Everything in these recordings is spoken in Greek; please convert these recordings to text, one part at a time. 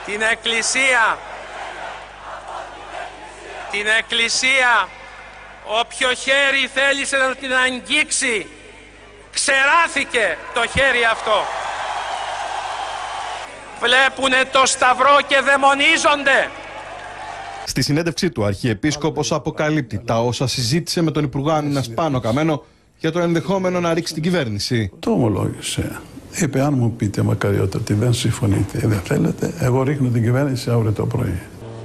την Εκκλησία, όποιο χέρι θέλησε να την αγγίξει, ξεράθηκε το χέρι αυτό. Βλέπουνε το σταυρό και δαιμονίζονται. Στη συνέντευξή του, ο Αρχιεπίσκοπος αποκαλύπτει τα όσα συζήτησε με τον Υπουργό Άμυνας Πάνο Καμένο για το ενδεχόμενο να ρίξει την κυβέρνηση. Το ομολόγησε. Είπε, αν μου πείτε μακαριότητα ότι δεν συμφωνείτε ή δεν θέλετε, εγώ ρίχνω την κυβέρνηση αύριο το πρωί.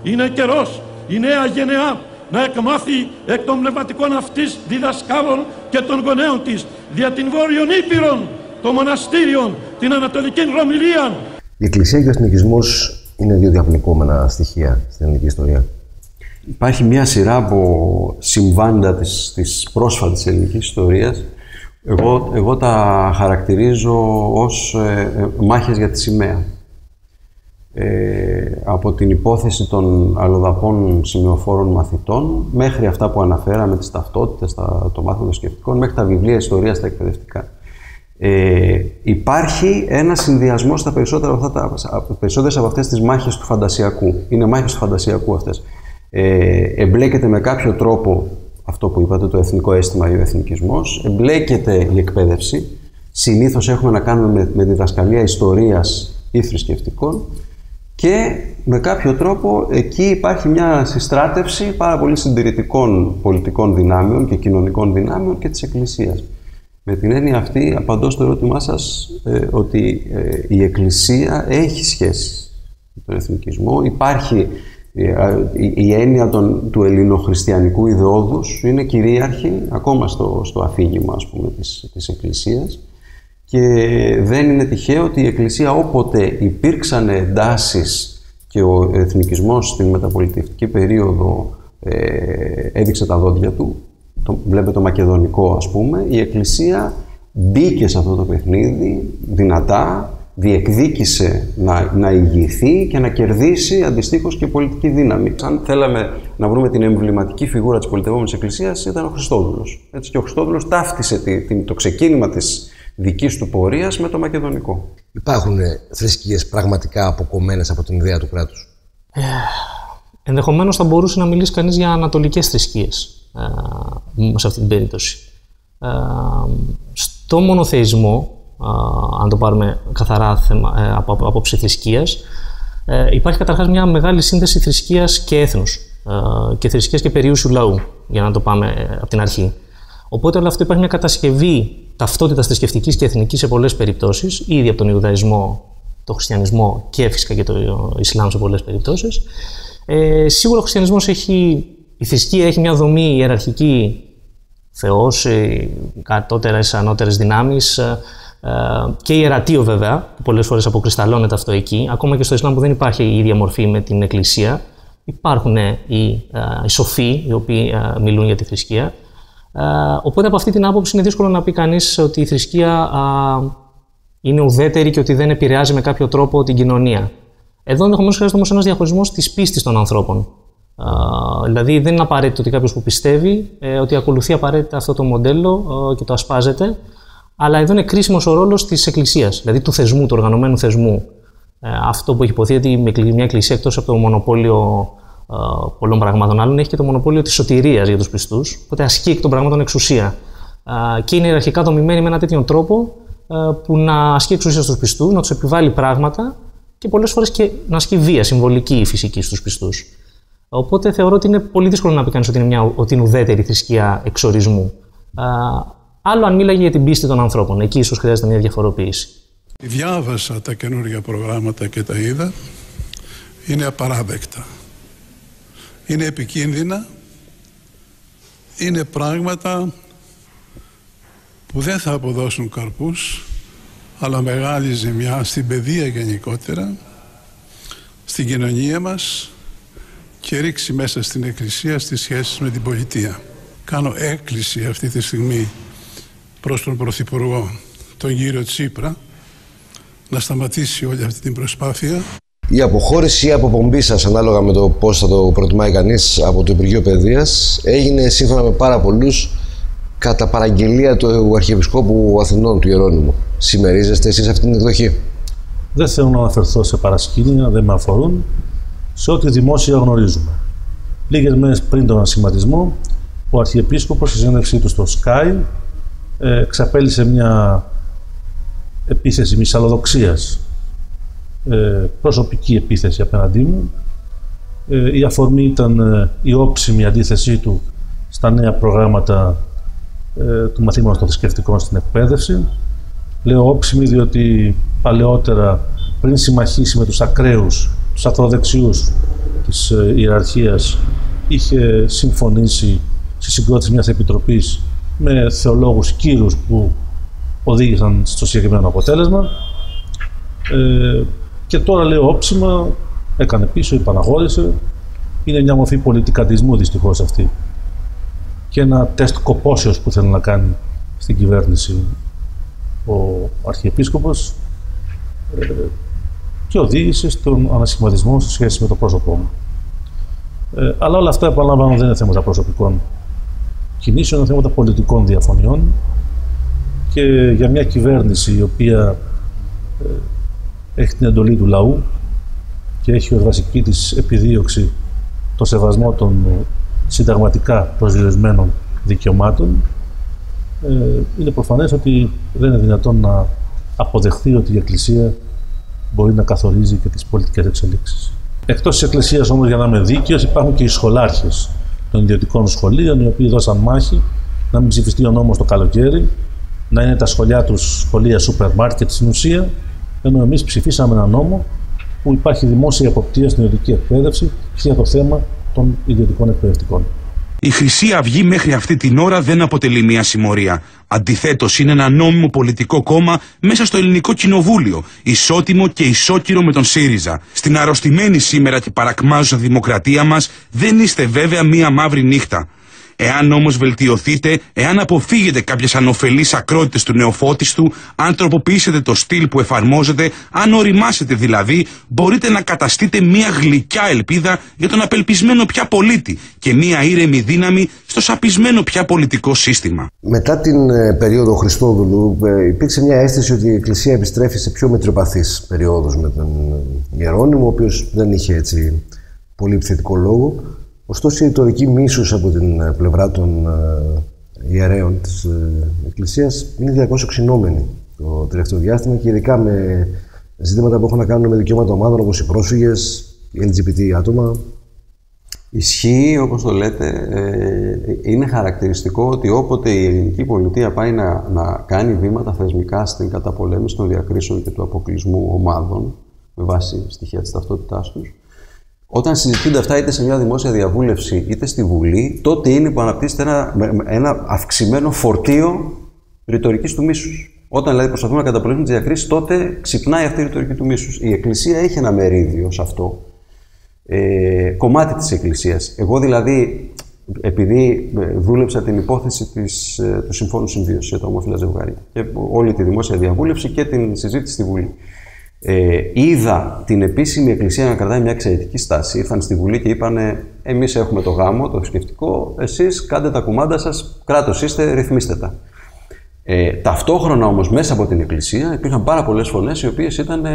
Είναι καιρός η νέα γενεά να εκμάθει εκ των πνευματικών αυτής διδασκάλων και των γονέων της δια την Βόρειον Ήπειρον, των μοναστήριων, την Ανατολική Ρωμιλία. Η Εκκλησία και ο εθνικισμός είναι δύο διαπλεκόμενα στοιχεία στην ελληνική ιστορία. Υπάρχει μια σειρά από συμβάντα της πρόσφατης ελληνικής ιστορίας. Εγώ τα χαρακτηρίζω ως μάχες για τη σημαία. Από την υπόθεση των αλλοδαπών σημεοφόρων μαθητών μέχρι αυτά που αναφέραμε, τις ταυτότητες, το μάθημα των σκεπτικών, μέχρι τα βιβλία ιστορίας, τα εκπαιδευτικά. Υπάρχει ένα συνδυασμό στα περισσότερες από αυτές τις μάχες του φαντασιακού. Είναι μάχες του φαντασιακού αυτές. Εμπλέκεται με κάποιο τρόπο αυτό που είπατε, το εθνικό αίσθημα ή ο εθνικισμός. Εμπλέκεται η εκπαίδευση. Συνήθως έχουμε να κάνουμε με διδασκαλία ιστορίας ή θρησκευτικών. Και με κάποιο τρόπο εκεί υπάρχει μια συστράτευση πάρα πολύ συντηρητικών πολιτικών δυνάμεων και κοινωνικών δυνάμεων και της Εκκλησίας. Με την έννοια αυτή, απαντώ στο ερώτημά σας ότι η Εκκλησία έχει σχέση με τον εθνικισμό. Υπάρχει η έννοια του ελληνοχριστιανικού ιδεώδους, είναι κυρίαρχη ακόμα στο αφήγημα, ας πούμε, της Εκκλησίας. Και δεν είναι τυχαίο ότι η Εκκλησία, όποτε υπήρξαν εντάσεις και ο εθνικισμός στην μεταπολιτευτική περίοδο έδειξε τα δόντια του, βλέπετε το μακεδονικό, ας πούμε, η Εκκλησία μπήκε σε αυτό το παιχνίδι δυνατά, διεκδίκησε να ηγηθεί και να κερδίσει αντιστοίχως και πολιτική δύναμη. Αν θέλαμε να βρούμε την εμβληματική φιγούρα της πολιτευόμενης Εκκλησίας, ήταν ο Χριστόδουλος. Έτσι, και ο Χριστόδουλος ταύτισε το ξεκίνημα της δικής του πορείας με το μακεδονικό. Υπάρχουν θρησκείες πραγματικά αποκομμένες από την ιδέα του κράτους? Ενδεχομένως θα μπορούσε να μιλήσει κανείς για ανατολικές θρησκείες σε αυτή την περίπτωση. Στο μονοθεϊσμό, αν το πάρουμε καθαρά από άποψη θρησκείας, υπάρχει καταρχάς μια μεγάλη σύνδεση θρησκείας και έθνους και θρησκείας και περιούσιου λαού, για να το πάμε από την αρχή. Οπότε όλο αυτό υπάρχει μια κατασκευή ταυτότητας θρησκευτικής και εθνικής σε πολλές περιπτώσεις, ήδη από τον Ιουδαϊσμό, τον Χριστιανισμό και φυσικά και το Ισλάμ σε πολλές περιπτώσεις. Σίγουρα ο Χριστιανισμός η θρησκεία έχει μια δομή ιεραρχική, Θεός, κατώτερες, ανώτερες δυνάμεις και ιερατείο βέβαια, που πολλές φορές αποκρισταλώνεται αυτό εκεί. Ακόμα και στο Ισλάμ που δεν υπάρχει η ίδια μορφή με την Εκκλησία, υπάρχουν οι σοφοί οι οποίοι μιλούν για τη θρησκεία. Οπότε από αυτή την άποψη είναι δύσκολο να πει κανείς ότι η θρησκεία είναι ουδέτερη και ότι δεν επηρεάζει με κάποιο τρόπο την κοινωνία. Εδώ ενδεχομένως χρειάζεται όμως ένας διαχωρισμός της πίστης των ανθρώπων. Δηλαδή δεν είναι απαραίτητο ότι κάποιος που πιστεύει ότι ακολουθεί απαραίτητα αυτό το μοντέλο και το ασπάζεται, αλλά εδώ είναι κρίσιμος ο ρόλος της Εκκλησίας, δηλαδή του θεσμού, του οργανωμένου θεσμού. Αυτό που έχει υποθεί ότι μια Εκκλησία εκτός από το μονοπόλιο πολλών πραγμάτων άλλων έχει και το μονοπόλιο της σωτηρίας για τους πιστούς, οπότε ασκεί εκ των πραγμάτων εξουσία. Και είναι ιεραρχικά δομημένη με έναν τέτοιον τρόπο που να ασκεί εξουσία στους πιστούς, να τους επιβάλλει πράγματα και πολλές φορές και να ασκεί βία, συμβολική ή φυσική στους πιστούς. Οπότε θεωρώ ότι είναι πολύ δύσκολο να πει κανείς ότι είναι ουδέτερη θρησκεία εξορισμού. Άλλο αν μίλαγε για την πίστη των ανθρώπων. Εκεί ίσως χρειάζεται μια διαφοροποίηση. Διάβασα τα καινούργια προγράμματα και τα είδα. Είναι απαράδεκτα. Είναι επικίνδυνα. Είναι πράγματα που δεν θα αποδώσουν καρπούς, αλλά μεγάλη ζημιά στην παιδεία γενικότερα, στην κοινωνία μας και ρίξει μέσα στην Εκκλησία στις σχέσεις με την πολιτεία. Κάνω έκκληση αυτή τη στιγμή προς τον Πρωθυπουργό, τον κύριο Τσίπρα, να σταματήσει όλη αυτή την προσπάθεια. Η αποχώρηση ή αποπομπή σας, ανάλογα με το πώς θα το προτιμάει κανείς, από το Υπουργείο Παιδείας έγινε σύμφωνα με πάρα πολλούς κατά παραγγελία του Αρχιεπισκόπου Αθηνών, του Ιερώνυμου. Συμμερίζεστε εσείς αυτή την εκδοχή? Δεν θέλω να αναφερθώ σε παρασκήνια, δεν με αφορούν, σε ό,τι δημόσια γνωρίζουμε. Λίγες μέρες πριν τον ανασχηματισμό, ο Αρχιεπίσκοπος, στη συνέντευξή του στο Sky, εξαπέλυσε μια επίθεση μυσαλλοδοξίας, προσωπική επίθεση απέναντί μου. Η αφορμή ήταν η όψιμη αντίθεσή του στα νέα προγράμματα του μαθήματος των θρησκευτικών στην εκπαίδευση. Λέω όψιμη διότι παλαιότερα, πριν συμμαχίσει με τους ακραίους, τους ακροδεξιούς της ιεραρχίας, είχε συμφωνήσει στη συγκρότηση μιας επιτροπής με θεολόγους κύρους που οδήγησαν στο συγκεκριμένο αποτέλεσμα. Και τώρα λέω όψιμα, έκανε πίσω, υπαναχώρησε. Είναι μια μορφή πολιτικαντισμού δυστυχώς αυτή. Και ένα τεστ κοπόσεως που θέλει να κάνει στην κυβέρνηση ο Αρχιεπίσκοπος και οδήγησε στον ανασχηματισμό σε σχέση με το πρόσωπό μου. Αλλά όλα αυτά, επαναλαμβάνω, δεν είναι θέματα προσωπικών κινήσεων, είναι θέματα πολιτικών διαφωνιών και για μια κυβέρνηση η οποία έχει την εντολή του λαού και έχει ως βασική της επιδίωξη το σεβασμό των συνταγματικά προσδιορισμένων δικαιωμάτων, είναι προφανές ότι δεν είναι δυνατόν να αποδεχθεί ότι η Εκκλησία μπορεί να καθορίζει και τις πολιτικές εξελίξεις. Εκτός της Εκκλησίας όμως, για να είμαι δίκαιος, υπάρχουν και οι σχολάρχες των ιδιωτικών σχολείων, οι οποίοι δώσαν μάχη να μην ψηφιστεί ο νόμος το καλοκαίρι, να είναι τα σχολεία τους σχολεία σούπερ μάρκετ στην ουσία, ενώ εμείς ψηφίσαμε ένα νόμο που υπάρχει δημόσια εποπτεία στην ιδιωτική εκπαίδευση και για το θέμα των ιδιωτικών εκπαιδευτικών. Η Χρυσή Αυγή μέχρι αυτή την ώρα δεν αποτελεί μια συμμορία. Αντιθέτως, είναι ένα νόμιμο πολιτικό κόμμα μέσα στο ελληνικό κοινοβούλιο, ισότιμο και ισόκυρο με τον ΣΥΡΙΖΑ. Στην αρρωστημένη σήμερα και παρακμάζουσα δημοκρατία μας δεν είστε βέβαια μια μαύρη νύχτα. Εάν όμως βελτιωθείτε, εάν αποφύγετε κάποιες ανωφελείς ακρότητες του νεοφώτιστου, αν τροποποιήσετε το στυλ που εφαρμόζετε, αν οριμάσετε δηλαδή, μπορείτε να καταστείτε μια γλυκιά ελπίδα για τον απελπισμένο πια πολίτη και μια ήρεμη δύναμη στο σαπισμένο πια πολιτικό σύστημα. Μετά την περίοδο Χριστόδουλου υπήρξε μια αίσθηση ότι η Εκκλησία επιστρέφει σε πιο μετριοπαθείς περιόδους με τον Ιερώνυμο, ο οποίος δεν είχε έτσι πολύ επιθετικό λόγο. Ωστόσο, η ρητορική μίσους από την πλευρά των ιερέων της Εκκλησίας είναι διαρκώς οξυνόμενη το τελευταίο διάστημα και ειδικά με ζητήματα που έχουν να κάνουν με δικαιώματα ομάδων όπως οι πρόσφυγες, οι LGBT άτομα. Ισχύει, όπως το λέτε, είναι χαρακτηριστικό ότι όποτε η ελληνική πολιτεία πάει να κάνει βήματα θεσμικά στην καταπολέμηση των διακρίσεων και του αποκλεισμού ομάδων με βάση στοιχεία της ταυτότητάς τους, όταν συζητούνται αυτά είτε σε μια δημόσια διαβούλευση είτε στη Βουλή, τότε είναι που αναπτύσσεται ένα αυξημένο φορτίο ρητορικής του μίσους. Όταν δηλαδή προσπαθούμε να καταπολεμήσουμε τις διακρίσεις, τότε ξυπνάει αυτή η ρητορική του μίσους. Η Εκκλησία έχει ένα μερίδιο σε αυτό. Κομμάτι της Εκκλησίας. Εγώ δηλαδή, επειδή δούλεψα την υπόθεση του Συμφώνου Συμβίωσης για τα ομόφυλα ζευγάρια και όλη τη δημόσια διαβούλευση και την συζήτηση στη Βουλή. Είδα την επίσημη Εκκλησία να κρατάει μια εξαιρετική στάση. Ήρθαν στη Βουλή και είπανε: εμείς έχουμε το γάμο, το θρησκευτικό, εσείς κάντε τα κουμάντα σας, κράτος είστε, ρυθμίστε τα. Ταυτόχρονα όμως μέσα από την Εκκλησία υπήρχαν πάρα πολλές φωνές οι οποίες ήταν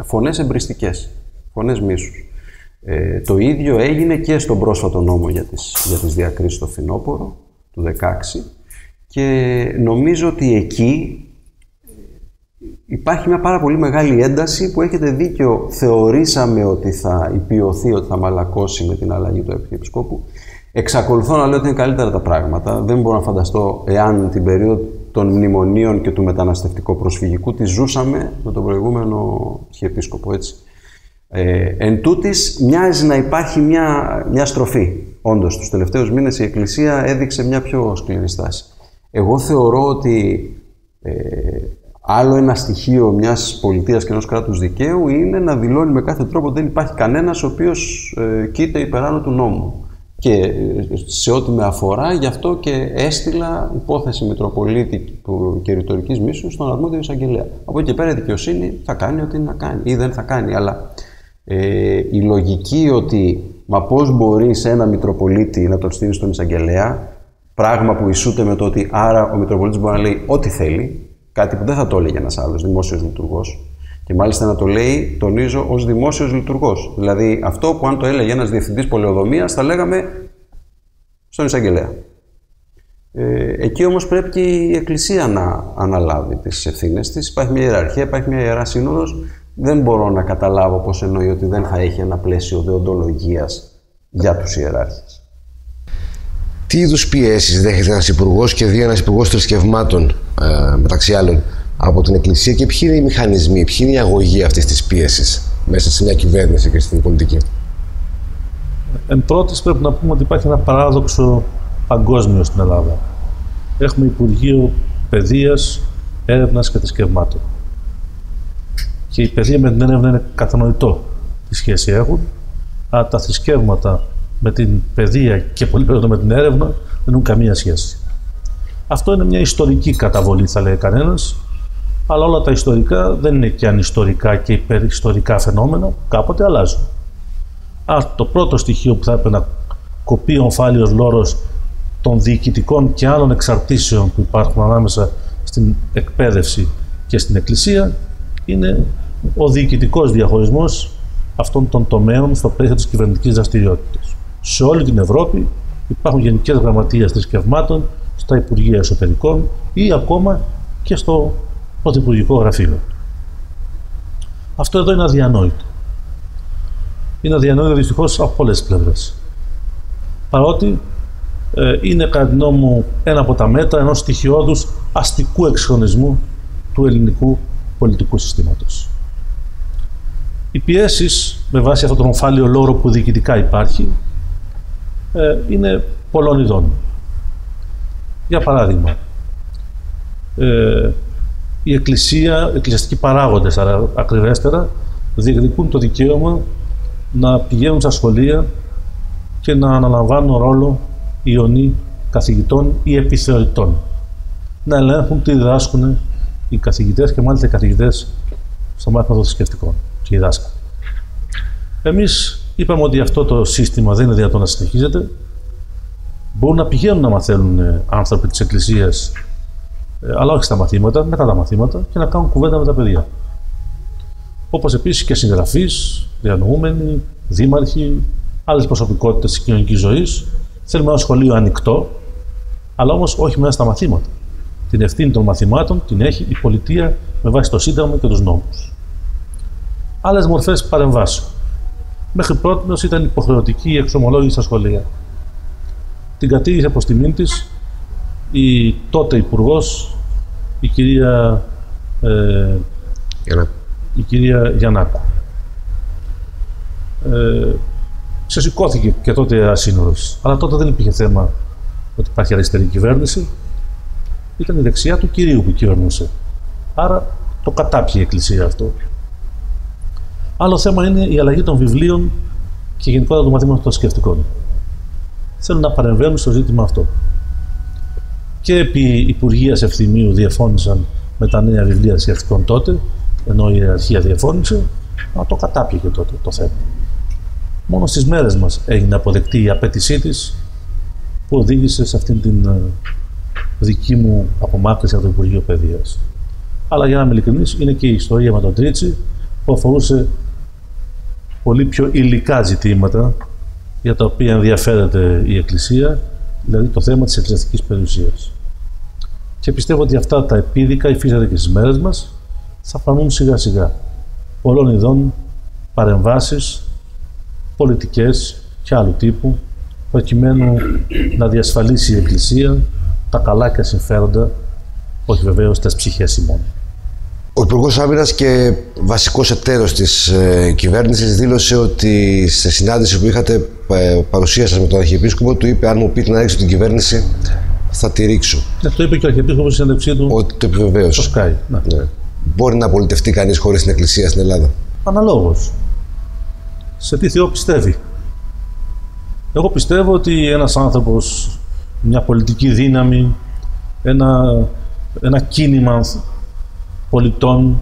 φωνές εμπριστικές, φωνές μίσους. Το ίδιο έγινε και στον πρόσφατο νόμο για τις διακρίσεις στο φθινόπωρο του 2016 και νομίζω ότι εκεί υπάρχει μια πάρα πολύ μεγάλη ένταση που έχετε δίκιο. Θεωρήσαμε ότι θα υπιωθεί, ότι θα μαλακώσει με την αλλαγή του Αρχιεπισκόπου. Εξακολουθώ να λέω ότι είναι καλύτερα τα πράγματα. Δεν μπορώ να φανταστώ εάν την περίοδο των μνημονίων και του μεταναστευτικο-προσφυγικού τη ζούσαμε με τον προηγούμενο Αρχιεπίσκοπο, έτσι. Εν τούτης, μοιάζει να υπάρχει μια στροφή. Όντως, τους τελευταίους μήνες η Εκκλησία έδειξε μια πιο σκληρή στάση. Εγώ θεωρώ ότι άλλο ένα στοιχείο μιας πολιτείας και ενός κράτους δικαίου είναι να δηλώνει με κάθε τρόπο ότι δεν υπάρχει κανένας ο οποίος κοίται υπεράνω του νόμου. Και σε ό,τι με αφορά, γι' αυτό και έστειλα υπόθεση Μητροπολίτη και ρητορικής μίσους στον αρμόδιο εισαγγελέα. Από εκεί και πέρα η δικαιοσύνη θα κάνει ό,τι είναι να κάνει ή δεν θα κάνει. Αλλά η λογική ότι μα πώς μπορεί σε ένα Μητροπολίτη να τον στείλει στον εισαγγελέα, πράγμα που ισούται με το ότι άρα ο Μητροπολίτης μπορεί να λέει ό,τι θέλει, κάτι που δεν θα το έλεγε ένας άλλος δημόσιος λειτουργός, Και μάλιστα να το λέει, τονίζω, ως δημόσιος λειτουργός. Δηλαδή αυτό που αν το έλεγε ένας διευθυντής πολεοδομίας θα λέγαμε στον εισαγγελέα. Εκεί όμως πρέπει και η Εκκλησία να αναλάβει τις ευθύνες της. Υπάρχει μια ιεραρχία, υπάρχει μια ιερά σύνοδος. Δεν μπορώ να καταλάβω πώς εννοεί ότι δεν θα έχει ένα πλαίσιο δεοντολογίας για τους ιεράρχες. Τι είδους πιέσεις δέχεται ένας υπουργός και ένας υπουργός θρησκευμάτων, μεταξύ άλλων, από την Εκκλησία και ποιοι είναι οι μηχανισμοί, ποιοι είναι η αγωγή αυτής της πίεσης μέσα σε μια κυβέρνηση και στην πολιτική? Εν πρώτης πρέπει να πούμε ότι υπάρχει ένα παράδοξο παγκόσμιο στην Ελλάδα. Έχουμε Υπουργείο Παιδείας, Έρευνας και Θρησκευμάτων. Και η παιδεία με την έρευνα είναι κατανοητό τι σχέση έχουν, αλλά τα θρησκεύματα με την παιδεία και πολύ περισσότερο με την έρευνα δεν έχουν καμία σχέση. Αυτό είναι μια ιστορική καταβολή, θα λέει κανένας, αλλά όλα τα ιστορικά δεν είναι και ανιστορικά και υπεριστορικά φαινόμενα, κάποτε αλλάζουν. Το πρώτο στοιχείο που θα έπρεπε να κοπεί ο ομφάλιος λόρος των διοικητικών και άλλων εξαρτήσεων που υπάρχουν ανάμεσα στην εκπαίδευση και στην Εκκλησία είναι ο διοικητικός διαχωρισμός αυτών των τομέων στο πλαίσιο της κυβερνητικής δραστηριότητας. Σε όλη την Ευρώπη υπάρχουν γενικές γραμματείες θρησκευμάτων στα Υπουργεία Εσωτερικών ή ακόμα και στο Πρωθυπουργικό Γραφείο. Αυτό εδώ είναι αδιανόητο. Είναι αδιανόητο δυστυχώς από πολλές πλευρές. Παρότι είναι κατά τη γνώμη μου ένα από τα μέτρα ενός στοιχειώδους αστικού εξχρονισμού του ελληνικού πολιτικού συστήματος. Οι πιέσεις με βάση αυτόν τον ομφάλιο λόρο που διοικητικά υπάρχει είναι πολλών ειδών. Για παράδειγμα, η Εκκλησία, εκκλησιαστικοί παράγοντες ακριβέστερα, διεκδικούν το δικαίωμα να πηγαίνουν στα σχολεία και να αναλαμβάνουν ρόλο ιονή καθηγητών ή επιθεωρητών. Να ελέγχουν τι διδάσκουν οι καθηγητές και μάλιστα οι καθηγητές στο μάθημα των θρησκευτικών και οι δάσκαλοι. Εμείς είπαμε ότι αυτό το σύστημα δεν είναι δυνατόν να συνεχίζεται. Μπορούν να πηγαίνουν να μαθαίνουν άνθρωποι της Εκκλησίας, αλλά όχι στα μαθήματα, μετά τα μαθήματα και να κάνουν κουβέντα με τα παιδιά. Όπως επίσης και συγγραφείς, διανοούμενοι, δήμαρχοι, άλλες προσωπικότητες της κοινωνικής ζωής. Θέλουμε ένα σχολείο ανοιχτό, αλλά όμως όχι μέσα στα μαθήματα. Την ευθύνη των μαθημάτων την έχει η πολιτεία με βάση το Σύνταγμα και τους νόμους. Άλλες μορφές παρεμβάσεων. Μέχρι πρότινος ήταν υποχρεωτική η εξομολόγηση στα σχολεία. Την κατήγησε προς τιμήν της η τότε υπουργός, η κυρία Γιαννάκου. Ξεσηκώθηκε και τότε ασύνορος. Αλλά τότε δεν υπήρχε θέμα ότι υπάρχει αριστερή κυβέρνηση. Ήταν η δεξιά του κυρίου που κυβερνούσε. Άρα το κατάπιε η Εκκλησία αυτό. Άλλο θέμα είναι η αλλαγή των βιβλίων και γενικότερα των μαθήματων των θρησκευτικών. Θέλουν να παρεμβαίνουν στο ζήτημα αυτό. Και επί Υπουργείας Ευθυμίου διαφώνησαν με τα νέα βιβλία θρησκευτικών τότε, ενώ η ιεραρχία διαφώνησε, αλλά το κατάπιε τότε το θέμα. Μόνο στις μέρες μας έγινε αποδεκτή η απέτησή της που οδήγησε σε αυτήν την δική μου απομάκρυνση από το Υπουργείο Παιδείας. Αλλά για να είμαι ειλικρινής, είναι και η ιστορία με τον Τρίτσι που αφορούσε πολύ πιο υλικά ζητήματα για τα οποία ενδιαφέρεται η Εκκλησία, δηλαδή το θέμα της εκκλησιαστικής περιουσίας. Και πιστεύω ότι αυτά τα επίδικα υφίστανται και στις μέρες μας, θα φανούν σιγά σιγά πολλών ειδών παρεμβάσεις πολιτικές και άλλου τύπου, προκειμένου να διασφαλίσει η Εκκλησία τα καλά και συμφέροντα, όχι βεβαίως τις ψυχές ημών. Ο Υπουργός Άμυνας και βασικός εταίρος της κυβέρνησης δήλωσε ότι σε συνάντηση που είχατε παρουσία σας με τον Αρχιεπίσκοπο, του είπε: αν μου πείτε να ρίξω την κυβέρνηση, θα τη ρίξω. Το είπε και ο Αρχιεπίσκοπος στη συνέντευξή του. Ότι το επιβεβαίωσε. Το Sky. Ναι. Μπορεί να πολιτευτεί κανείς χωρίς την Εκκλησία στην Ελλάδα? Αναλόγως. Σε τι Θεό πιστεύει. Εγώ πιστεύω ότι ένας άνθρωπος, μια πολιτική δύναμη, ένα κίνημα πολιτών,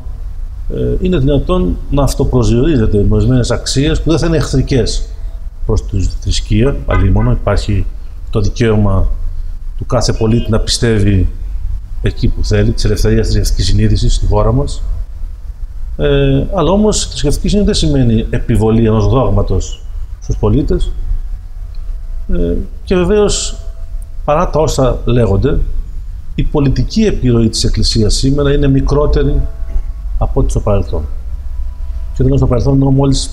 είναι δυνατόν να αυτοπροσδιορίζεται με ορισμένες αξίες που δεν θα είναι εχθρικές προς τη θρησκεία. Αλλήμωνο υπάρχει το δικαίωμα του κάθε πολίτη να πιστεύει εκεί που θέλει, της ελευθερίας της θρησκευτικής συνείδησης στη χώρα μας. Αλλά όμως η θρησκευτική συνήθεια δεν σημαίνει επιβολή ενός δόγματος στους πολίτες. Και βεβαίως, παρά τα όσα λέγονται, η πολιτική επιρροή της Εκκλησίας σήμερα είναι μικρότερη από ό,τι στο παρελθόν. Και δεν στο παρελθόν, ενώ μόλις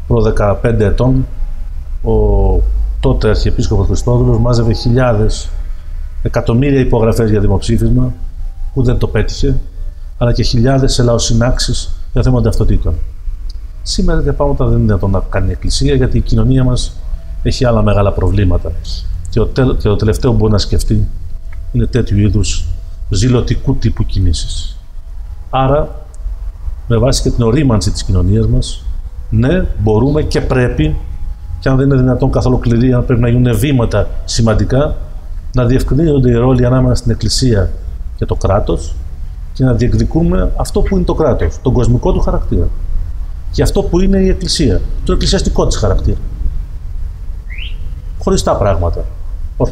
προ 15 ετών ο τότε Αρχιεπίσκοπος Χριστόδουλος μάζευε εκατομμύρια υπογραφές για δημοψήφισμα που δεν το πέτυχε, αλλά και χιλιάδες σε λαοσυνάξεις για θέματα ταυτοτήτων. Σήμερα τέτοια πράγματα δεν είναι δυνατόν να κάνει η Εκκλησία, γιατί η κοινωνία μας έχει άλλα μεγάλα προβλήματα. Και το τελευταίο που μπορεί να σκεφτεί είναι τέτοιου είδους ζηλωτικού τύπου κινήσεις. Άρα, με βάση και την ορίμανση της κοινωνίας μας, ναι, μπορούμε και πρέπει, και αν δεν είναι δυνατόν καθ' ολοκληρία, πρέπει να γίνουν βήματα σημαντικά, να διευκρινίζονται οι ρόλοι ανάμεσα στην Εκκλησία και το κράτος και να διεκδικούμε αυτό που είναι το κράτος, τον κοσμικό του χαρακτήρα. Και αυτό που είναι η Εκκλησία, το εκκλησιαστικό της χαρακτήρα. Χωριστά πράγματα. Ως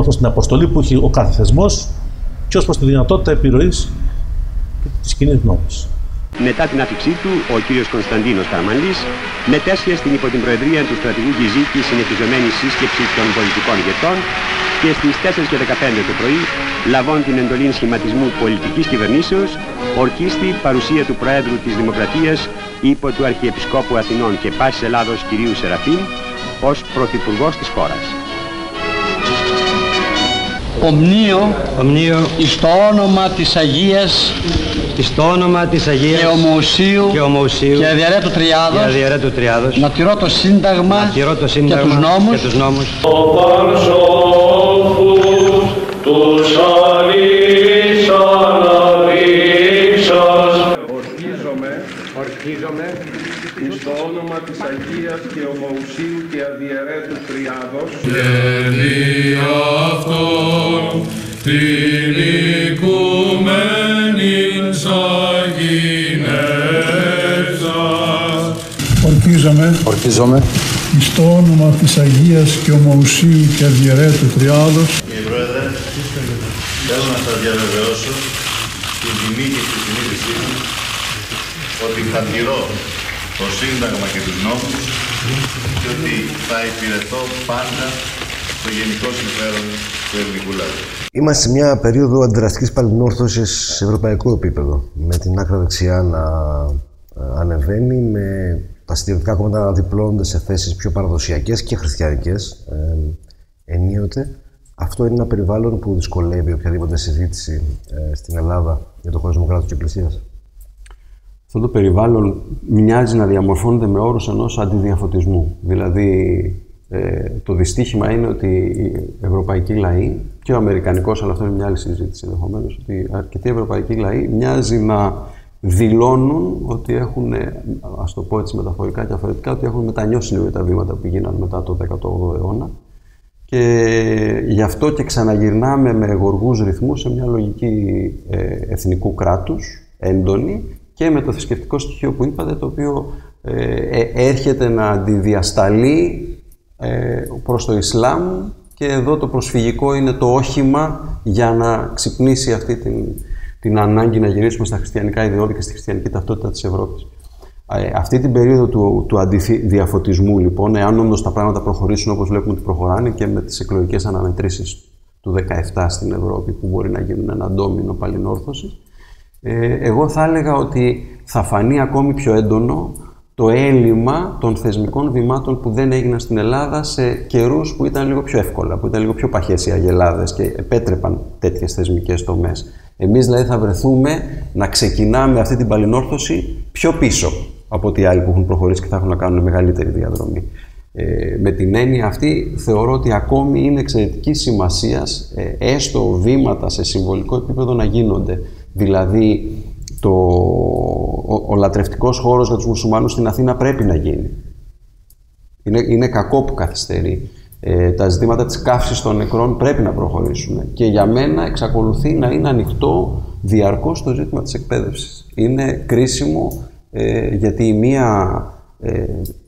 προς την αποστολή που έχει ο κάθε θεσμός και ως προς τη δυνατότητα επιρροής της κοινής γνώμης. Μετά την άφηξή του, ο κύριος Κωνσταντίνος Καραμανλής μετέσχε στην υπό την προεδρία του στρατηγού Γκυζίκη συνεχιζομένη σύσκεψη των πολιτικών ηγετών και στις 4:15 το πρωί, λαβών την εντολή σχηματισμού πολιτικής κυβερνήσεως, ορκίστη παρουσία του Προέδρου της Δημοκρατίας υπό του Αρχιεπισκόπου Αθηνών και Πάσης Ελλάδος κυρίου Σεραφείμ ως Πρωθυπουργός της χώρας. Ομνίω εις το όνομα της Αγίας και ομοουσίου και αδιαιρέτου Τριάδος να τηρώ το Σύνταγμα και τους νόμους Ορκίζομαι εις το όνομα της Αγίας και ομοουσίου και αδιαιρέτου Τριάδος και δι' αυτόν την οικουμένην σαγηνεύσας. Ορκίζομαι εις το όνομα της Αγίας και ομοουσίου και αδιαιρέτου Τριάδος. Κύριε Πρόεδρε, θέλω να σας διαβεβαιώσω την τιμή και τη συνείδησή μου ότι θα τηρώ το Σύνταγμα και τους νόμους και ότι θα υπηρετώ πάντα το γενικό συμφέρον του ελληνικού λαού. Είμαστε σε μια περίοδο αντιδραστικής παλινόρθωσης σε ευρωπαϊκό επίπεδο, με την άκρα δεξιά να ανεβαίνει, με τα συντηρητικά κόμματα να διπλώνονται σε θέσεις πιο παραδοσιακές και χριστιανικές ενίοτε. Αυτό είναι ένα περιβάλλον που δυσκολεύει οποιαδήποτε συζήτηση στην Ελλάδα για το χωρισμό κράτους και εκκλησίας. Αυτό το περιβάλλον μοιάζει να διαμορφώνεται με όρους ενός αντιδιαφωτισμού. Δηλαδή, το δυστύχημα είναι ότι οι ευρωπαϊκοί λαοί, και ο αμερικανικός, αλλά αυτό είναι μια άλλη συζήτηση ενδεχομένως, ότι αρκετοί ευρωπαϊκοί λαοί μοιάζει να δηλώνουν ότι έχουν, ας το πω έτσι μεταφορικά και διαφορετικά, ότι έχουν μετανιώσει λίγο τα βήματα που γίνανε μετά το 18ο αιώνα. Και γι' αυτό και ξαναγυρνάμε με γοργούς ρυθμούς σε μια λογική εθνικού κράτους, έντονη, και με το θρησκευτικό στοιχείο που είπατε, το οποίο έρχεται να αντιδιασταλεί προς το Ισλάμ, και εδώ το προσφυγικό είναι το όχημα για να ξυπνήσει αυτή την ανάγκη να γυρίσουμε στα χριστιανικά ιδεώδη και στη χριστιανική ταυτότητα της Ευρώπης. Αυτή την περίοδο του αντιδιαφωτισμού, λοιπόν, εάν όμως τα πράγματα προχωρήσουν όπως βλέπουμε ότι προχωράνε και με τις εκλογικές αναμετρήσεις του 2017 στην Ευρώπη, που μπορεί να γίνουν ένα ντόμινο παλινόρθωσης, εγώ θα έλεγα ότι θα φανεί ακόμη πιο έντονο το έλλειμμα των θεσμικών βημάτων που δεν έγιναν στην Ελλάδα σε καιρούς που ήταν λίγο πιο εύκολα, που ήταν λίγο πιο παχές οι αγελάδες και επέτρεπαν τέτοιες θεσμικές τομές. Εμείς δηλαδή θα βρεθούμε να ξεκινάμε αυτή την παλινόρθωση πιο πίσω από ότι οι άλλοι που έχουν προχωρήσει και θα έχουν να κάνουν μεγαλύτερη διαδρομή. Με την έννοια αυτή θεωρώ ότι ακόμη είναι εξαιρετικής σημασίας έστω βήματα σε συμβολικό επίπεδο να γίνονται. Δηλαδή, ο λατρευτικός χώρος για τους μουσουλμάνους στην Αθήνα πρέπει να γίνει. Είναι κακό που καθυστερεί. Τα ζητήματα της καύσης των νεκρών πρέπει να προχωρήσουν. Και για μένα εξακολουθεί να είναι ανοιχτό διαρκώς το ζήτημα της εκπαίδευσης. Είναι κρίσιμο γιατί μία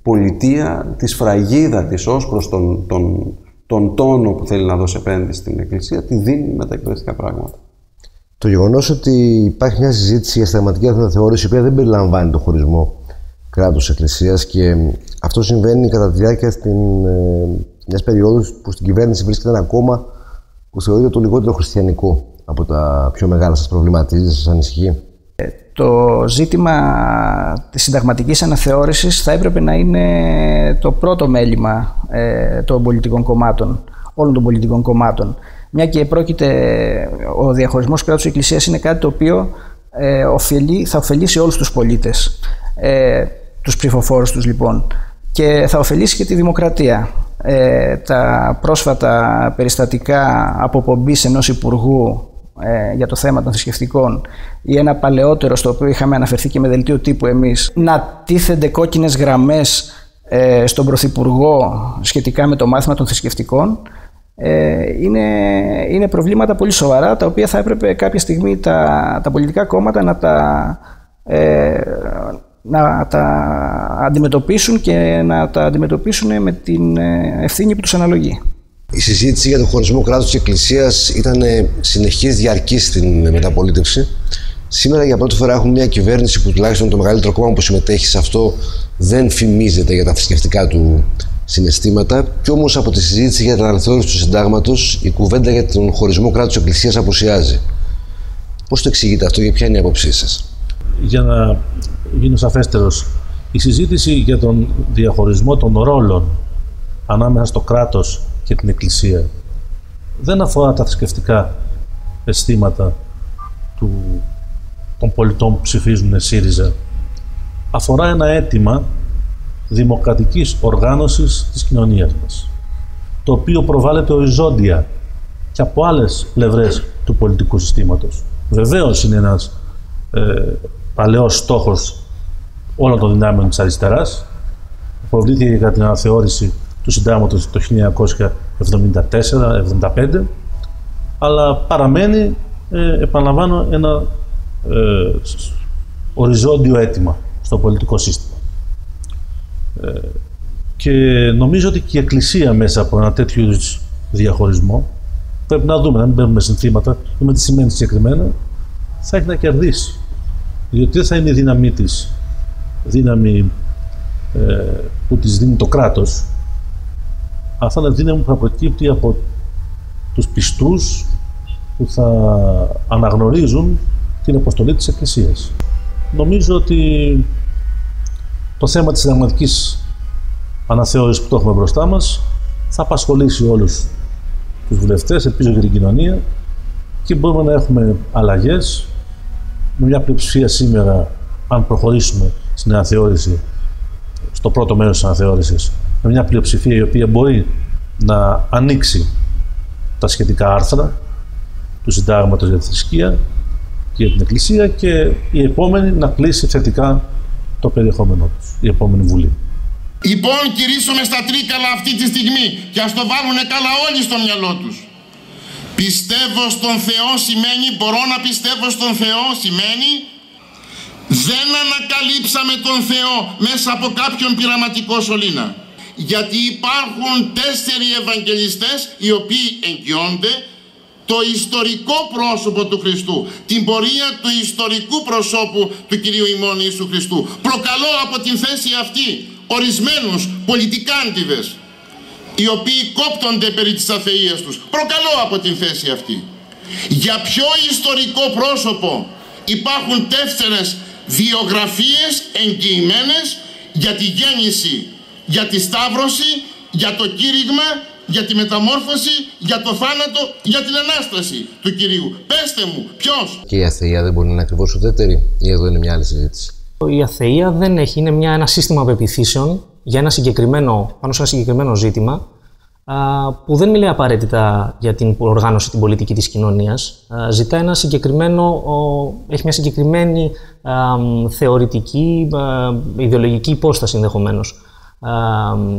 πολιτεία τη σφραγίδα της ως προς τον τόνο που θέλει να δώσει απέναντι στην Εκκλησία τη δίνει με τα εκπαιδευτικά πράγματα. Το Το γεγονός ότι υπάρχει μια συζήτηση για συνταγματική αναθεώρηση, η οποία δεν περιλαμβάνει το χωρισμό κράτους-εκκλησίας, και αυτό συμβαίνει κατά τη διάρκεια μιας περίοδου που στην κυβέρνηση βρίσκεται ένα κόμμα που θεωρείται το λιγότερο χριστιανικό από τα πιο μεγάλα. Σας προβληματίζει, σας ανησυχεί? Το ζήτημα της συνταγματικής αναθεώρησης θα έπρεπε να είναι το πρώτο μέλημα των πολιτικών κομμάτων, όλων των πολιτικών κομμάτων. Μια και ο διαχωρισμός κράτους-εκκλησίας είναι κάτι το οποίο θα ωφελήσει όλους τους πολίτες, τους ψηφοφόρους τους λοιπόν, και θα ωφελήσει και τη δημοκρατία. Τα πρόσφατα περιστατικά αποπομπής ενός υπουργού για το θέμα των θρησκευτικών, ή ένα παλαιότερο στο οποίο είχαμε αναφερθεί και με δελτίο τύπου εμείς, να τίθενται κόκκινες γραμμές στον Πρωθυπουργό σχετικά με το μάθημα των θρησκευτικών, είναι προβλήματα πολύ σοβαρά, τα οποία θα έπρεπε κάποια στιγμή τα πολιτικά κόμματα να τα αντιμετωπίσουν, και να τα αντιμετωπίσουν με την ευθύνη που τους αναλογεί. Η συζήτηση για τον χωρισμό κράτους και εκκλησίας ήταν συνεχής, διαρκής στην μεταπολίτευση. Σήμερα για πρώτη φορά έχουμε μια κυβέρνηση που, τουλάχιστον το μεγαλύτερο κόμμα που συμμετέχει σε αυτό, δεν φημίζεται για τα θρησκευτικά του συναισθήματα. Κι όμως από τη συζήτηση για την αναθεώρηση του συντάγματος, η κουβέντα για τον χωρισμό κράτους εκκλησίας απουσιάζει. Πώς το εξηγείτε αυτό και ποια είναι η άποψή σας? Για να γίνω σαφέστερος, η συζήτηση για τον διαχωρισμό των ρόλων ανάμεσα στο κράτος και την εκκλησία δεν αφορά τα θρησκευτικά αισθήματα των πολιτών που ψηφίζουν ΣΥΡΙΖΑ. Αφορά ένα αίτημα δημοκρατικής οργάνωσης της κοινωνίας μας, το οποίο προβάλλεται οριζόντια και από άλλες πλευρές του πολιτικού συστήματος. Βεβαίως είναι ένας παλαιός στόχος όλων των δυνάμεων της αριστεράς, που προβλήθηκε κατά την αναθεώρηση του συντάγματος το 1974-75, αλλά παραμένει, επαναλαμβάνω, ένα οριζόντιο αίτημα στο πολιτικό σύστημα. Και νομίζω ότι και η Εκκλησία μέσα από ένα τέτοιο διαχωρισμό, πρέπει να δούμε, να μην παίρνουμε συνθήματα, δούμε τι σημαίνει συγκεκριμένα, θα έχει να κερδίσει. Διότι δεν θα είναι η δύναμή της, δύναμη που της δίνει το κράτος, αλλά θα είναι δύναμη που θα προκύπτει από τους πιστούς που θα αναγνωρίζουν την αποστολή της Εκκλησίας. Νομίζω ότι το θέμα της συνταγματικής αναθεώρησης που το έχουμε μπροστά μας θα απασχολήσει όλους τους βουλευτές, ελπίζω και την κοινωνία, και μπορούμε να έχουμε αλλαγές με μια πλειοψηφία σήμερα, αν προχωρήσουμε στην αναθεώρηση, στο πρώτο μέρος της αναθεώρησης, με μια πλειοψηφία η οποία μπορεί να ανοίξει τα σχετικά άρθρα του συντάγματος για τη θρησκεία και για την Εκκλησία, και η επόμενη να κλείσει θετικά το περιεχόμενό τους, η επόμενη Βουλή. Λοιπόν, κηρύσσομαι στα τρίκαλα αυτή τη στιγμή, και ας το βάλουνε καλά όλοι στο μυαλό τους. Πιστεύω στον Θεό σημαίνει, μπορώ να πιστεύω στον Θεό σημαίνει, δεν ανακαλύψαμε τον Θεό μέσα από κάποιον πειραματικό σωλήνα. Γιατί υπάρχουν 4 Ευαγγελιστές οι οποίοι εγγυώνται το ιστορικό πρόσωπο του Χριστού, την πορεία του ιστορικού προσώπου του Κυρίου ημών Ιησού Χριστού. Προκαλώ από την θέση αυτή ορισμένους πολιτικάντιδες, οι οποίοι κόπτονται περί της αθείας τους. Προκαλώ από την θέση αυτή. Για ποιο ιστορικό πρόσωπο υπάρχουν 4 βιογραφίες εγγυημένες για τη γέννηση, για τη σταύρωση, για το κήρυγμα, για τη μεταμόρφωση, για το θάνατο, για την Ανάσταση του Κυρίου. Πέστε μου, ποιος? Και η αθεία δεν μπορεί να είναι ακριβώς ουδέτερη, ή εδώ είναι μια άλλη συζήτηση? Η αθεία δεν έχει, είναι ένα σύστημα πεποιθήσεων για πάνω σε ένα συγκεκριμένο ζήτημα, που δεν μιλάει απαραίτητα για την οργάνωση, την πολιτική της κοινωνίας. Ζητά έχει μια συγκεκριμένη θεωρητική, ιδεολογική υπόσταση ενδεχομένως.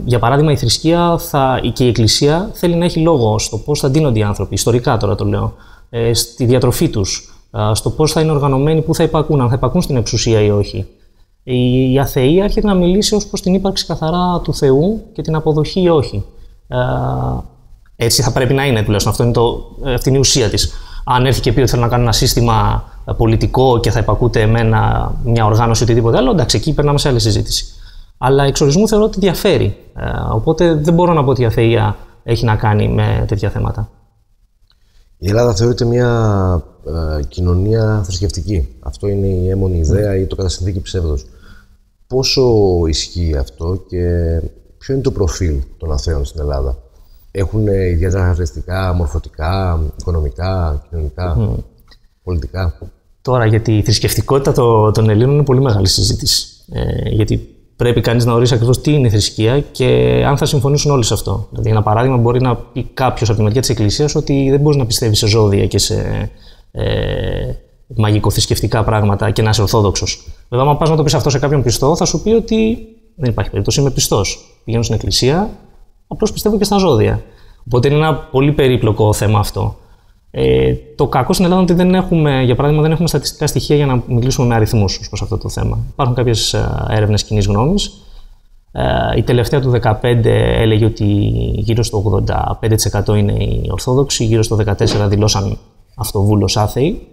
Για παράδειγμα, η θρησκεία και η Εκκλησία θέλει να έχει λόγο στο πώς θα ντύνονται οι άνθρωποι, ιστορικά τώρα το λέω, στη διατροφή τους, στο πώς θα είναι οργανωμένοι, πού θα υπακούν, αν θα υπακούν στην εξουσία ή όχι. Η αθεία έρχεται να μιλήσει ως προς την ύπαρξη καθαρά του Θεού και την αποδοχή ή όχι. Έτσι θα πρέπει να είναι, τουλάχιστον αυτή είναι η ουσία της. αν έρθει και πει ότι θέλω να κάνω ένα σύστημα πολιτικό και θα υπακούτε εμένα μια οργάνωση οτιδήποτε άλλο, εντάξει, εκεί περνάμε σε άλλη συζήτηση. Αλλά εξ ορισμού θεωρώ ότι διαφέρει. Οπότε δεν μπορώ να πω ότι η αθεία έχει να κάνει με τέτοια θέματα. Η Ελλάδα θεωρείται μια κοινωνία θρησκευτική. Αυτό είναι η έμμονη ιδέα ή το κατασυνθήκη ψεύδος. Πόσο ισχύει αυτό και ποιο είναι το προφίλ των αθέων στην Ελλάδα? Έχουν ιδιαίτερα χαρακτηριστικά, μορφωτικά, οικονομικά, κοινωνικά, πολιτικά? Τώρα, για τη θρησκευτικότητα των Ελλήνων είναι πολύ μεγάλη συζήτηση. Γιατί πρέπει κανείς να ορίσει ακριβώς τι είναι η θρησκεία και αν θα συμφωνήσουν όλοι σε αυτό. Δηλαδή, ένα παράδειγμα, μπορεί να πει κάποιος από τη μεριά της Εκκλησίας ότι δεν μπορείς να πιστεύεις σε ζώδια και σε μαγικοθρησκευτικά πράγματα και να είσαι ορθόδοξος. Βέβαια, αν πας να το πεις αυτό σε κάποιον πιστό, θα σου πει ότι δεν υπάρχει περίπτωση, είμαι πιστός. Πηγαίνω στην Εκκλησία, απλώς πιστεύω και στα ζώδια. Οπότε είναι ένα πολύ περίπλοκο θέμα αυτό. Το κακό στην Ελλάδα είναι ότι δεν έχουμε, για παράδειγμα, δεν έχουμε στατιστικά στοιχεία για να μιλήσουμε με αριθμούς ως προς αυτό το θέμα. Υπάρχουν κάποιες έρευνες κοινής γνώμης. Η τελευταία του 2015 έλεγε ότι γύρω στο 85% είναι οι Ορθόδοξοι, γύρω στο 14% δηλώσαν αυτοβούλως άθεοι.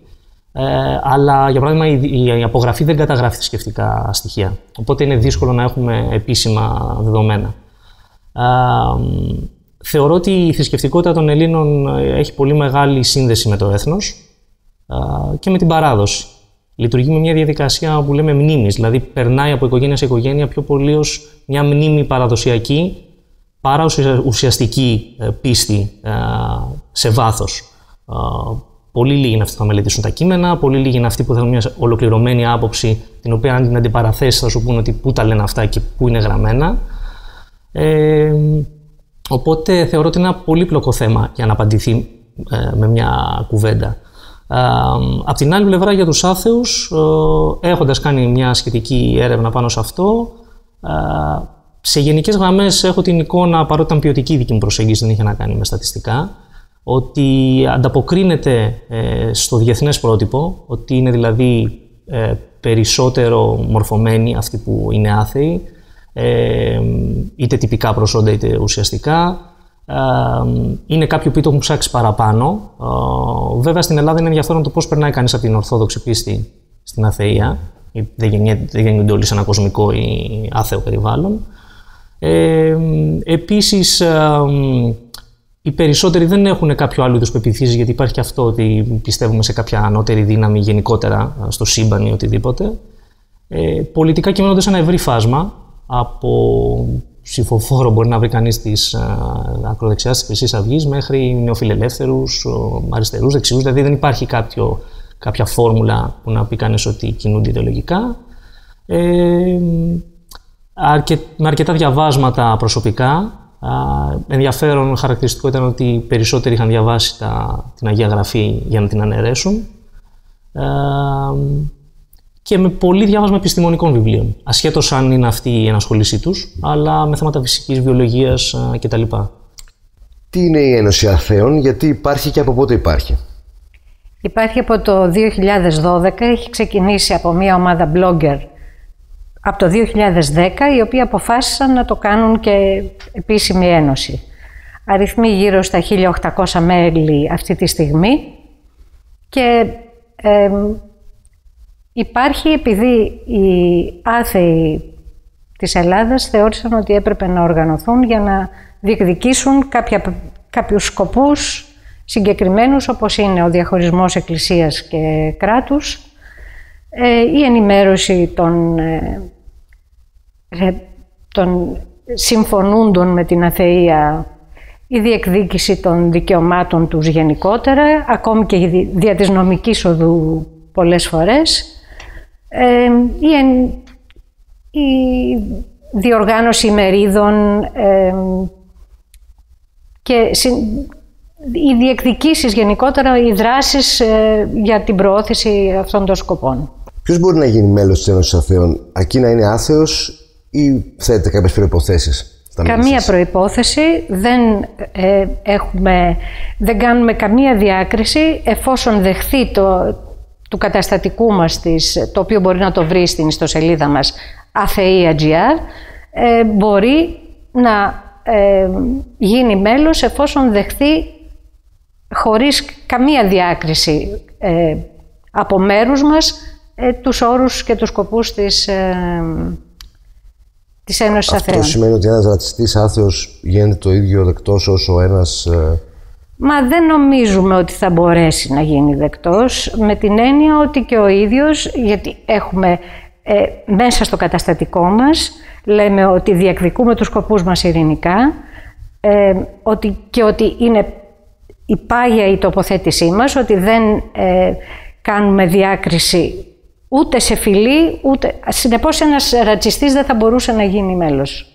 Αλλά για παράδειγμα η απογραφή δεν καταγράφει θρησκευτικά στοιχεία. Οπότε είναι δύσκολο να έχουμε επίσημα δεδομένα. Θεωρώ ότι η θρησκευτικότητα των Ελλήνων έχει πολύ μεγάλη σύνδεση με το έθνος και με την παράδοση. Λειτουργεί με μια διαδικασία που λέμε μνήμης, δηλαδή περνάει από οικογένεια σε οικογένεια πιο πολύ ως μια μνήμη παραδοσιακή παρά ουσιαστική πίστη σε βάθος. Πολύ λίγοι είναι αυτοί που θα μελετήσουν τα κείμενα, πολύ λίγοι είναι αυτοί που θα έχουν μια ολοκληρωμένη άποψη, την οποία αν την αντιπαραθέσεις θα σου πούνε ότι πού τα λένε αυτά και πού είναι γραμμένα. Οπότε θεωρώ ότι είναι ένα πολύπλοκο θέμα για να απαντηθεί με μια κουβέντα. Απ' την άλλη πλευρά, για τους άθεους, έχοντας κάνει μια σχετική έρευνα πάνω σε αυτό, σε γενικές γραμμές έχω την εικόνα, παρότι ήταν ποιοτική η δική μου προσέγγιση, δεν είχε να κάνει με στατιστικά, ότι ανταποκρίνεται στο διεθνές πρότυπο, ότι είναι δηλαδή περισσότερο μορφωμένοι αυτοί που είναι άθεοι, είτε τυπικά προσόντα είτε ουσιαστικά. Είναι κάποιοι που το έχουν ψάξει παραπάνω. Βέβαια στην Ελλάδα είναι ενδιαφέρον το πώς περνάει κανείς από την ορθόδοξη πίστη στην αθεία. Δεν γεννιούνται όλοι σε ένα κοσμικό ή άθεο περιβάλλον. Επίσης, οι περισσότεροι δεν έχουν κάποιο άλλο είδους πεποιθήσεις, γιατί υπάρχει και αυτό ότι πιστεύουμε σε κάποια ανώτερη δύναμη γενικότερα στο σύμπαν ή οτιδήποτε. Πολιτικά κυμαίνονται σε ένα ευρύ φάσμα. Από ψηφοφόρο μπορεί να βρει κανείς της ακροδεξιάς της Χρυσής Αυγής μέχρι νεοφιλελεύθερους, αριστερούς, δεξιούς. Δηλαδή δεν υπάρχει κάποια φόρμουλα που να πει κανείς ότι κινούνται ιδεολογικά. Με αρκετά διαβάσματα προσωπικά. Ενδιαφέρον χαρακτηριστικό ήταν ότι οι περισσότεροι είχαν διαβάσει την Αγία Γραφή για να την αναιρέσουν. Και με πολύ διάβασμα επιστημονικών βιβλίων. Ασχέτως αν είναι αυτή η ενασχόλησή τους, αλλά με θέματα φυσικής, βιολογίας κτλ. Τι είναι η Ένωση Αθέων, γιατί υπάρχει και από πότε υπάρχει? Υπάρχει από το 2012, έχει ξεκινήσει από μια ομάδα blogger από το 2010, οι οποίοι αποφάσισαν να το κάνουν και επίσημη ένωση. Αριθμεί γύρω στα 1.800 μέλη αυτή τη στιγμή και υπάρχει επειδή οι άθεοι της Ελλάδας θεώρησαν ότι έπρεπε να οργανωθούν για να διεκδικήσουν κάποιους σκοπούς συγκεκριμένους, όπως είναι ο διαχωρισμός εκκλησίας και κράτους, η ενημέρωση των συμφωνούντων με την αθεία, η διεκδίκηση των δικαιωμάτων τους γενικότερα, ακόμη και δια της νομικής οδού πολλές φορές, η διοργάνωση ημερίδων και οι διεκδικήσεις γενικότερα, οι δράσεις για την προώθηση αυτών των σκοπών. Ποιος μπορεί να γίνει μέλος της Ένωσης Αθέων, αρκεί να είναι άθεος ή θέτετε κάποιες προϋποθέσεις? Καμία προϋπόθεση, δεν κάνουμε καμία διάκριση, εφόσον δεχθεί του καταστατικού μας, το οποίο μπορεί να το βρει στην ιστοσελίδα μας atheia.gr, μπορεί να γίνει μέλος εφόσον δεχθεί χωρίς καμία διάκριση από μέρους μας τους όρους και τους σκοπούς της Ένωσης Αθέων. Αυτό σημαίνει ότι ένας ρατσιστής άθεος γίνεται το ίδιο δεκτός όσο ένας... Μα δεν νομίζουμε ότι θα μπορέσει να γίνει δεκτός, με την έννοια ότι και ο ίδιος, γιατί έχουμε μέσα στο καταστατικό μας, λέμε ότι διεκδικούμε τους σκοπούς μας ειρηνικά, ότι είναι η πάγια η τοποθέτησή μας, ότι δεν κάνουμε διάκριση ούτε σε φυλή, ούτε... Συνεπώς ένας ρατσιστής δεν θα μπορούσε να γίνει μέλος